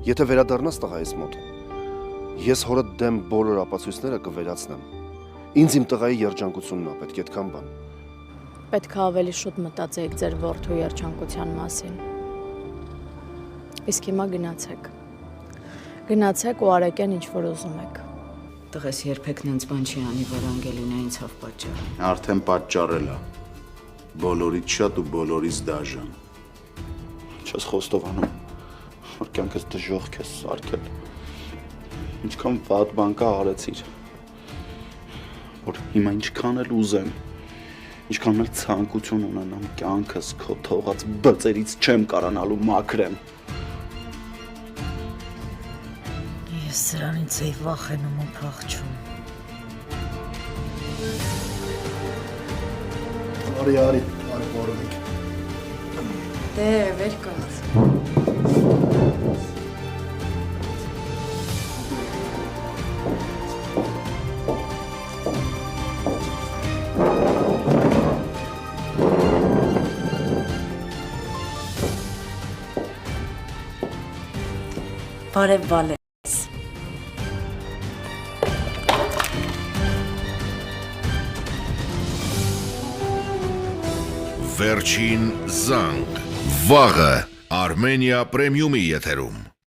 Եթե վերադառնաս տղայիս մոտ, ես հորդ դեմ բոլոր ապացույցները կվերացնեմ։ Ինձ իմ տղայի երջանկությունն է պետք, այդքան բան։ Պետք է ավելի շուտ մտածեիք ձեր որդու երջանկության մասին։ Իսկ հիմա գնացեք։ Գնացեք ու արեք այն, ինչ որ ուզում եք։ Տղես երբեք նենց բան չի անի, որ Անգելինային ցավ պատճառ։ Արդեն պատճառել է։ Բոլորից շատ ու բոլորից դաժան։ Չես խոստովանում, որ կյանքս դժոխք ես սարքել։ Ինչքան վատ բան կա արեցիր, որ հիմա ինչքան էլ ուզեմ, ինչքան էլ ցանկություն ունենամ կյանքս քո թողած բծերից չեմ կարանալու մաքրեմ։ Ես սրանից էի վախենում ու փախչում։ Արի, որոնք։ Դե, վեր կաց։ Բարև Վալե։ Վերջին զանգ, վաղը Արմենիա պրեմիումի եթերում։